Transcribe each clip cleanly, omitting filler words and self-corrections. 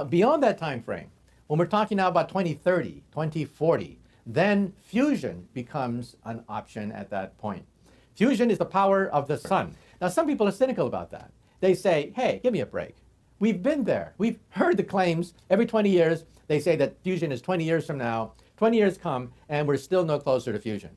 Beyond that time frame, when we're talking now about 2030, 2040, then fusion becomes an option at that point. Fusion is the power of the sun. Now, some people are cynical about that. They say, hey, give me a break. We've been there. We've heard the claims every 20 years. They say that fusion is 20 years from now. 20 years come, and we're still no closer to fusion.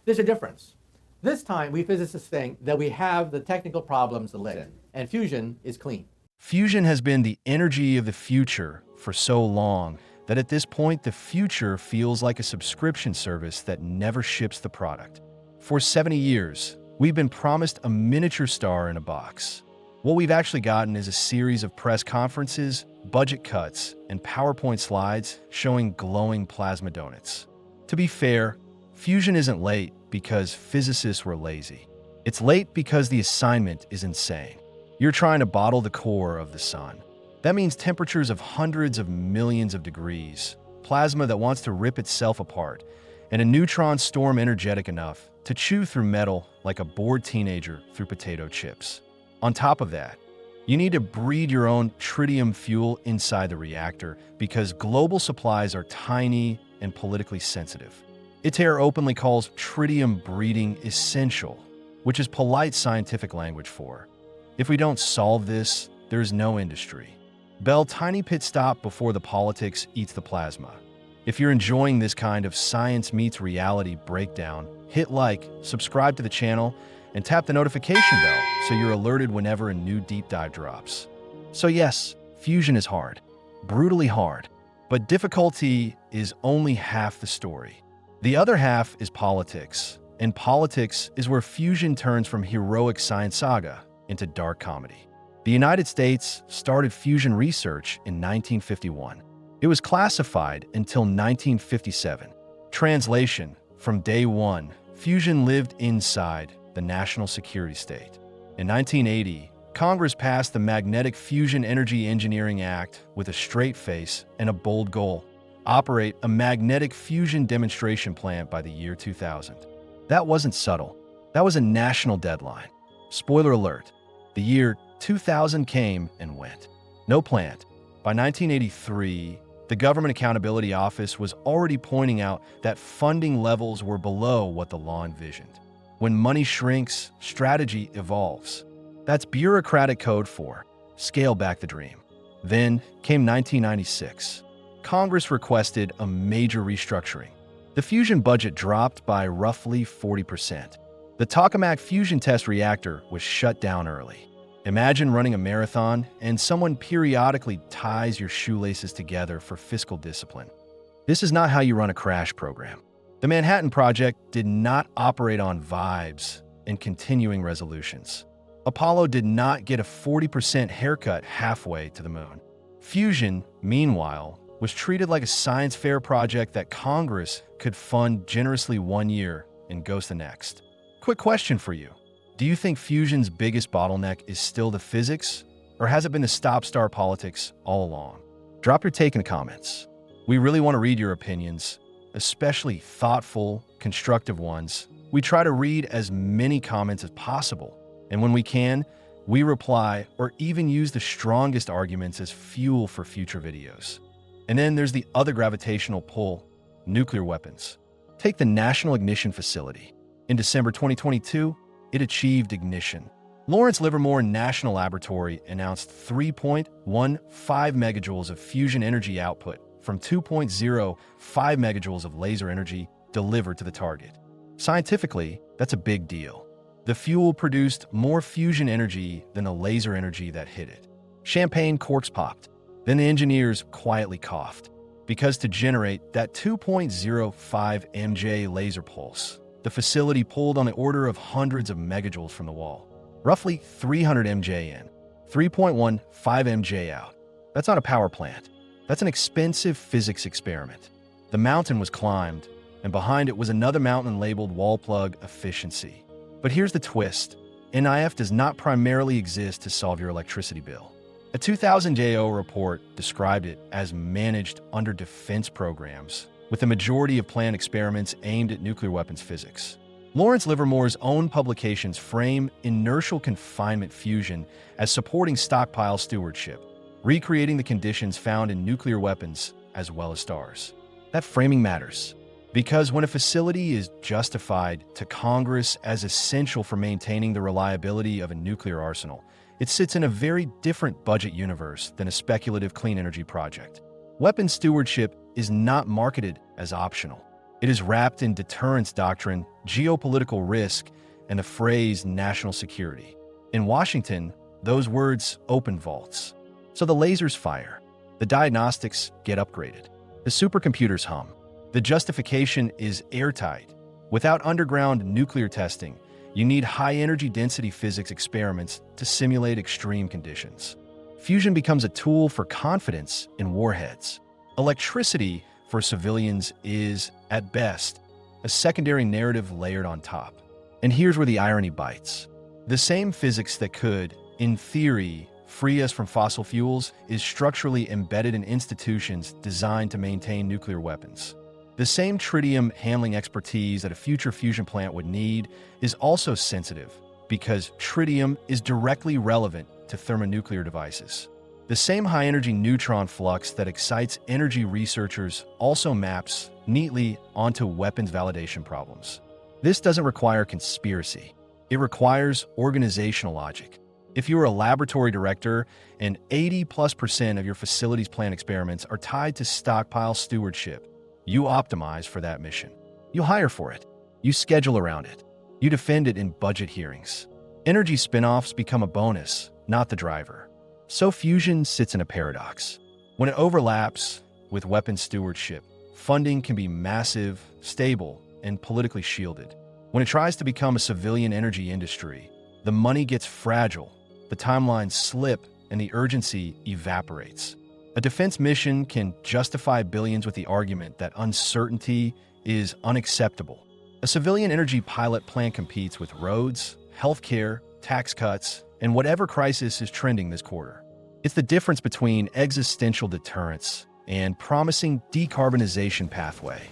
There's a difference. This time, we physicists think that we have the technical problems to live in, and fusion is clean. Fusion has been the energy of the future for so long that at this point, the future feels like a subscription service that never ships the product. For 70 years, we've been promised a miniature star in a box. What we've actually gotten is a series of press conferences, budget cuts, and PowerPoint slides showing glowing plasma donuts. To be fair, fusion isn't late because physicists were lazy. It's late because the assignment is insane. You're trying to bottle the core of the sun. That means temperatures of hundreds of millions of degrees, plasma that wants to rip itself apart, and a neutron storm energetic enough to chew through metal like a bored teenager through potato chips. On top of that, you need to breed your own tritium fuel inside the reactor because global supplies are tiny and politically sensitive. ITER openly calls tritium breeding essential, which is polite scientific language for, if we don't solve this, there's no industry. Bell, tiny pit stop before the politics eats the plasma. If you're enjoying this kind of science meets reality breakdown, hit like, subscribe to the channel, and tap the notification bell so you're alerted whenever a new deep dive drops. So yes, fusion is hard, brutally hard, but difficulty is only half the story. The other half is politics, and politics is where fusion turns from heroic science saga into dark comedy. The United States started fusion research in 1951. It was classified until 1957. Translation: from day one, fusion lived inside the national security state. In 1980, Congress passed the Magnetic Fusion Energy Engineering Act with a straight face and a bold goal: operate a magnetic fusion demonstration plant by the year 2000. That wasn't subtle. That was a national deadline. Spoiler alert, the year 2000 came and went. No plant. By 1983, the Government Accountability Office was already pointing out that funding levels were below what the law envisioned. When money shrinks, strategy evolves. That's bureaucratic code for scale back the dream. Then came 1996. Congress requested a major restructuring. The fusion budget dropped by roughly 40%. The tokamak fusion test reactor was shut down early. Imagine running a marathon and someone periodically ties your shoelaces together for fiscal discipline. This is not how you run a crash program. The Manhattan Project did not operate on vibes and continuing resolutions. Apollo did not get a 40% haircut halfway to the moon. Fusion, meanwhile, was treated like a science fair project that Congress could fund generously 1 year and ghost the next. Quick question for you. Do you think fusion's biggest bottleneck is still the physics, or has it been the stop-start politics all along? Drop your take in the comments. We really want to read your opinions, especially thoughtful, constructive ones. We try to read as many comments as possible, and when we can, we reply or even use the strongest arguments as fuel for future videos. And then there's the other gravitational pull, nuclear weapons. Take the National Ignition Facility. In December 2022, it achieved ignition. Lawrence Livermore National Laboratory announced 3.15 megajoules of fusion energy output from 2.05 megajoules of laser energy delivered to the target. Scientifically, that's a big deal. The fuel produced more fusion energy than the laser energy that hit it. Champagne corks popped. Then the engineers quietly coughed, because to generate that 2.05 MJ laser pulse, the facility pulled on the order of hundreds of megajoules from the wall. Roughly 300 MJ in, 3.15 MJ out. That's not a power plant. That's an expensive physics experiment. The mountain was climbed, and behind it was another mountain labeled wall plug efficiency. But here's the twist. NIF does not primarily exist to solve your electricity bill. A 2000 JO report described it as managed under defense programs, with the majority of planned experiments aimed at nuclear weapons physics. Lawrence Livermore's own publications frame inertial confinement fusion as supporting stockpile stewardship. recreating the conditions found in nuclear weapons as well as stars. That framing matters, because when a facility is justified to Congress as essential for maintaining the reliability of a nuclear arsenal, it sits in a very different budget universe than a speculative clean energy project. Weapons stewardship is not marketed as optional. It is wrapped in deterrence doctrine, geopolitical risk, and the phrase national security. In Washington, those words open vaults. So the lasers fire, the diagnostics get upgraded, the supercomputers hum. The justification is airtight. Without underground nuclear testing, you need high-energy density physics experiments to simulate extreme conditions. Fusion becomes a tool for confidence in warheads. Electricity for civilians is, at best, a secondary narrative layered on top. And here's where the irony bites. The same physics that could, in theory, free us from fossil fuels is structurally embedded in institutions designed to maintain nuclear weapons. The same tritium handling expertise that a future fusion plant would need is also sensitive because tritium is directly relevant to thermonuclear devices. The same high-energy neutron flux that excites energy researchers also maps neatly onto weapons validation problems. This doesn't require conspiracy. It requires organizational logic. If you are a laboratory director and 80+% of your facility's plant experiments are tied to stockpile stewardship, you optimize for that mission. You hire for it. You schedule around it. You defend it in budget hearings. Energy spin-offs become a bonus, not the driver. So fusion sits in a paradox. When it overlaps with weapons stewardship, funding can be massive, stable, and politically shielded. When it tries to become a civilian energy industry, the money gets fragile, the timelines slip, and the urgency evaporates. A defense mission can justify billions with the argument that uncertainty is unacceptable. A civilian energy pilot plant competes with roads, healthcare, tax cuts, and whatever crisis is trending this quarter. It's the difference between existential deterrence and promising decarbonization pathway.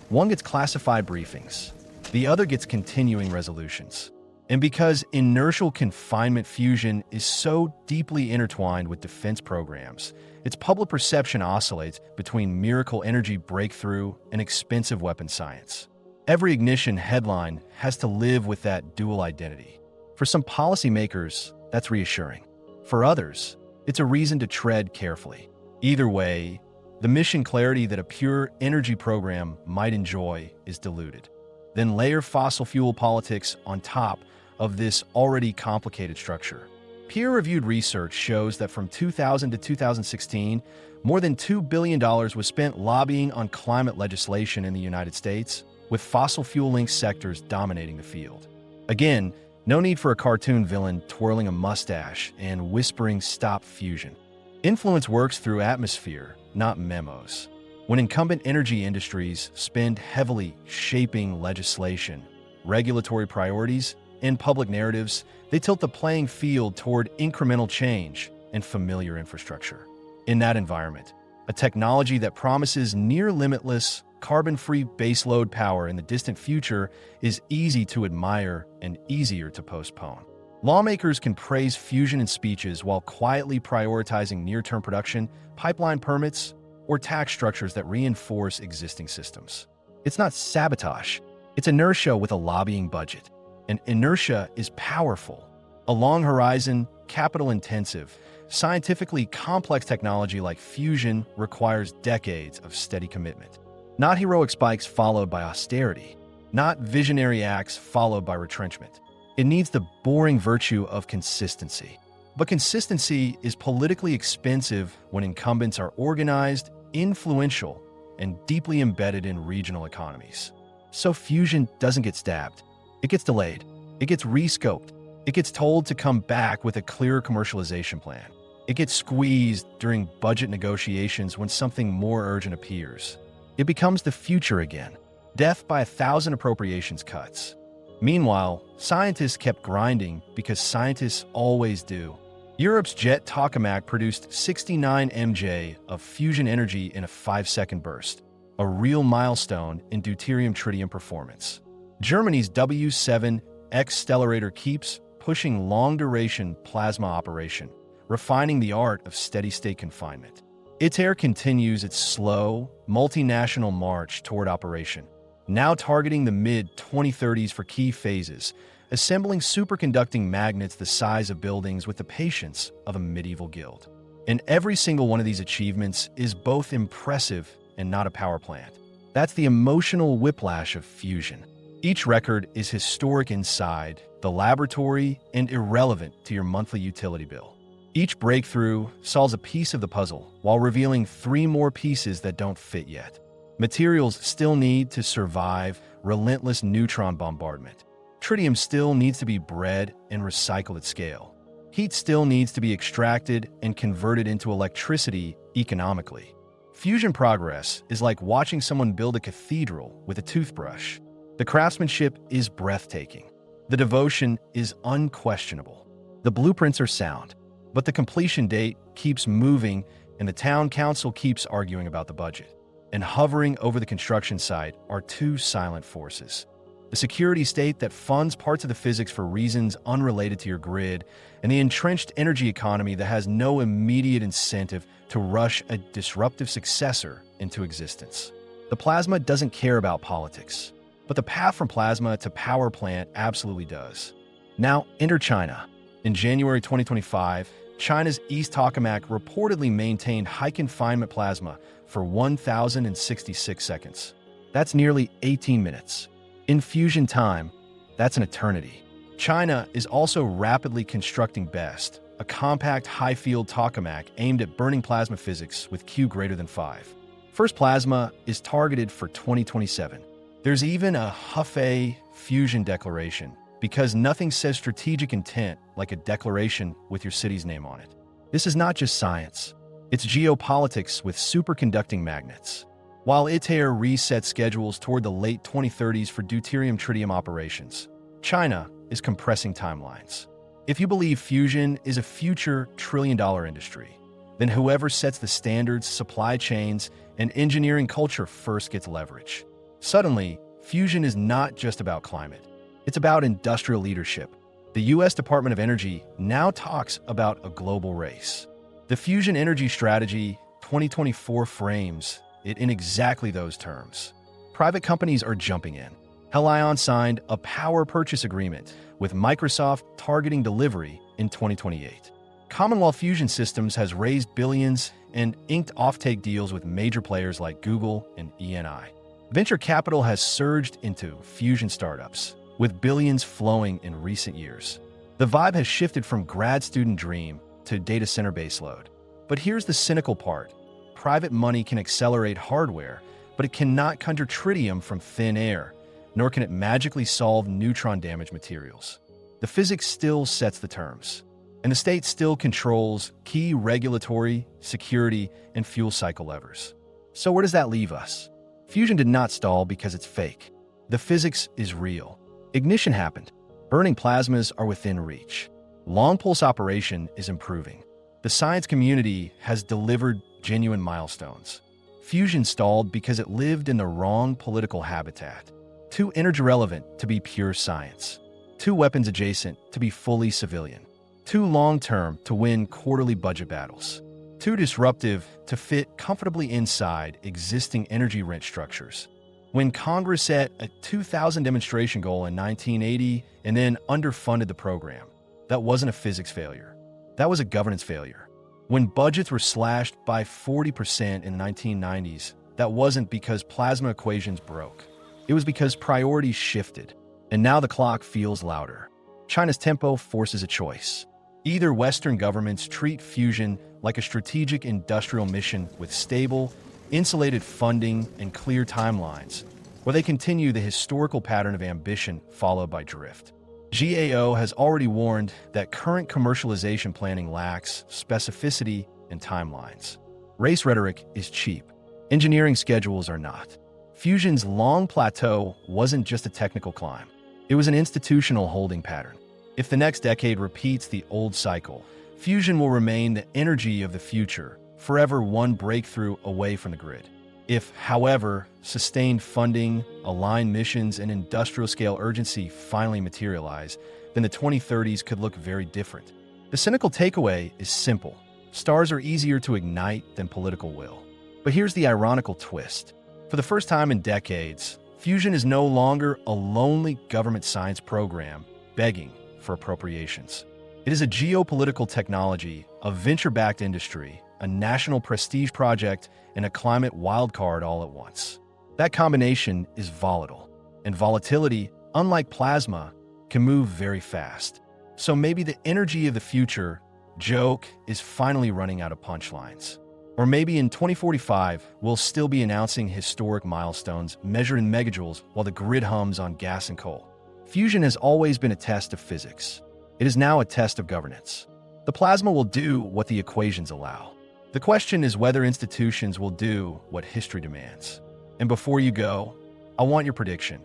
One gets classified briefings. The other gets continuing resolutions. And because inertial confinement fusion is so deeply intertwined with defense programs, its public perception oscillates between miracle energy breakthrough and expensive weapon science. Every ignition headline has to live with that dual identity. For some policymakers, that's reassuring. For others, it's a reason to tread carefully. Either way, the mission clarity that a pure energy program might enjoy is diluted. Then layer fossil fuel politics on top of this already complicated structure. Peer-reviewed research shows that from 2000 to 2016, more than $2 billion was spent lobbying on climate legislation in the United States, with fossil fuel-linked sectors dominating the field. Again, no need for a cartoon villain twirling a mustache and whispering "Stop fusion." Influence works through atmosphere, not memos. When incumbent energy industries spend heavily shaping legislation, regulatory priorities, and public narratives, they tilt the playing field toward incremental change and familiar infrastructure. In that environment, a technology that promises near-limitless, carbon-free baseload power in the distant future is easy to admire and easier to postpone. Lawmakers can praise fusion in speeches while quietly prioritizing near-term production, pipeline permits, or tax structures that reinforce existing systems. It's not sabotage. It's inertia with a lobbying budget. And inertia is powerful. A long-horizon, capital-intensive, scientifically complex technology like fusion requires decades of steady commitment. Not heroic spikes followed by austerity. Not visionary acts followed by retrenchment. It needs the boring virtue of consistency. But consistency is politically expensive when incumbents are organized, influential, and deeply embedded in regional economies. So fusion doesn't get stabbed. It gets delayed. It gets rescoped. It gets told to come back with a clearer commercialization plan. It gets squeezed during budget negotiations when something more urgent appears. It becomes the future again. Death by 1,000 appropriations cuts. Meanwhile, scientists kept grinding because scientists always do. Europe's jet tokamak produced 69 MJ of fusion energy in a 5-second burst, a real milestone in deuterium-tritium performance. Germany's W7 X-stellarator keeps pushing long-duration plasma operation, refining the art of steady-state confinement. ITER continues its slow, multinational march toward operation, now targeting the mid-2030s for key phases, assembling superconducting magnets the size of buildings with the patience of a medieval guild. And every single one of these achievements is both impressive and not a power plant. That's the emotional whiplash of fusion. Each record is historic inside the laboratory and irrelevant to your monthly utility bill. Each breakthrough solves a piece of the puzzle while revealing 3 more pieces that don't fit yet. Materials still need to survive relentless neutron bombardment. Tritium still needs to be bred and recycled at scale. Heat still needs to be extracted and converted into electricity economically. Fusion progress is like watching someone build a cathedral with a toothbrush. The craftsmanship is breathtaking. The devotion is unquestionable. The blueprints are sound, but the completion date keeps moving and the town council keeps arguing about the budget. And hovering over the construction site are 2 silent forces. The security state that funds parts of the physics for reasons unrelated to your grid, and the entrenched energy economy that has no immediate incentive to rush a disruptive successor into existence. The plasma doesn't care about politics, but the path from plasma to power plant absolutely does. Now, enter China. In January 2025, China's East Tokamak reportedly maintained high confinement plasma for 1,066 seconds. That's nearly 18 minutes. In fusion time, that's an eternity. China is also rapidly constructing BEST, a compact high-field tokamak aimed at burning plasma physics with Q greater than 5. First plasma is targeted for 2027. There's even a Hefei fusion declaration, because nothing says strategic intent like a declaration with your city's name on it. This is not just science. It's geopolitics with superconducting magnets. While ITER resets schedules toward the late 2030s for deuterium-tritium operations, China is compressing timelines. If you believe fusion is a future trillion-dollar industry, then whoever sets the standards, supply chains, and engineering culture first gets leverage. Suddenly, fusion is not just about climate. It's about industrial leadership. The U.S. Department of Energy now talks about a global race. The Fusion Energy Strategy 2024 frames it in exactly those terms. Private companies are jumping in. Helion signed a power purchase agreement with Microsoft targeting delivery in 2028. Commonwealth Fusion Systems has raised billions and inked offtake deals with major players like Google and ENI. Venture capital has surged into fusion startups, with billions flowing in recent years. The vibe has shifted from grad student dream to data center baseload. But here's the cynical part. Private money can accelerate hardware, but it cannot conjure tritium from thin air, nor can it magically solve neutron damage materials. The physics still sets the terms, and the state still controls key regulatory, security, and fuel cycle levers. So where does that leave us? Fusion did not stall because it's fake. The physics is real. Ignition happened. Burning plasmas are within reach. Long pulse operation is improving. The science community has delivered genuine milestones. Fusion stalled because it lived in the wrong political habitat. Too energy relevant to be pure science. Too weapons adjacent to be fully civilian. Too long-term to win quarterly budget battles. Too disruptive to fit comfortably inside existing energy rent structures. When Congress set a 2,000 demonstration goal in 1980 and then underfunded the program, that wasn't a physics failure. That was a governance failure. When budgets were slashed by 40% in the 1990s, that wasn't because plasma equations broke. It was because priorities shifted. And now the clock feels louder. China's tempo forces a choice. Either Western governments treat fusion like a strategic industrial mission with stable, insulated funding and clear timelines, or they continue the historical pattern of ambition followed by drift. GAO has already warned that current commercialization planning lacks specificity and timelines. Race rhetoric is cheap. Engineering schedules are not. Fusion's long plateau wasn't just a technical climb. It was an institutional holding pattern. If the next decade repeats the old cycle, fusion will remain the energy of the future, forever one breakthrough away from the grid. If, however, sustained funding, aligned missions, and industrial-scale urgency finally materialize, then the 2030s could look very different. The cynical takeaway is simple. Stars are easier to ignite than political will. But here's the ironical twist. For the first time in decades, fusion is no longer a lonely government science program begging for appropriations. It is a geopolitical technology, a venture-backed industry, a national prestige project, and a climate wildcard all at once. That combination is volatile, and volatility, unlike plasma, can move very fast. So maybe the energy of the future joke is finally running out of punchlines. Or maybe in 2045, we'll still be announcing historic milestones measured in megajoules while the grid hums on gas and coal. Fusion has always been a test of physics. It is now a test of governance. The plasma will do what the equations allow. The question is whether institutions will do what history demands. And before you go, I want your prediction.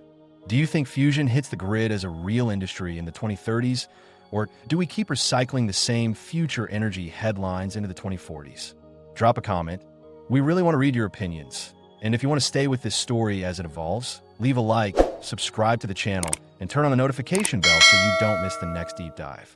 Do you think fusion hits the grid as a real industry in the 2030s? Or do we keep recycling the same future energy headlines into the 2040s? Drop a comment. We really want to read your opinions. And if you want to stay with this story as it evolves, leave a like, subscribe to the channel, and turn on the notification bell so you don't miss the next deep dive.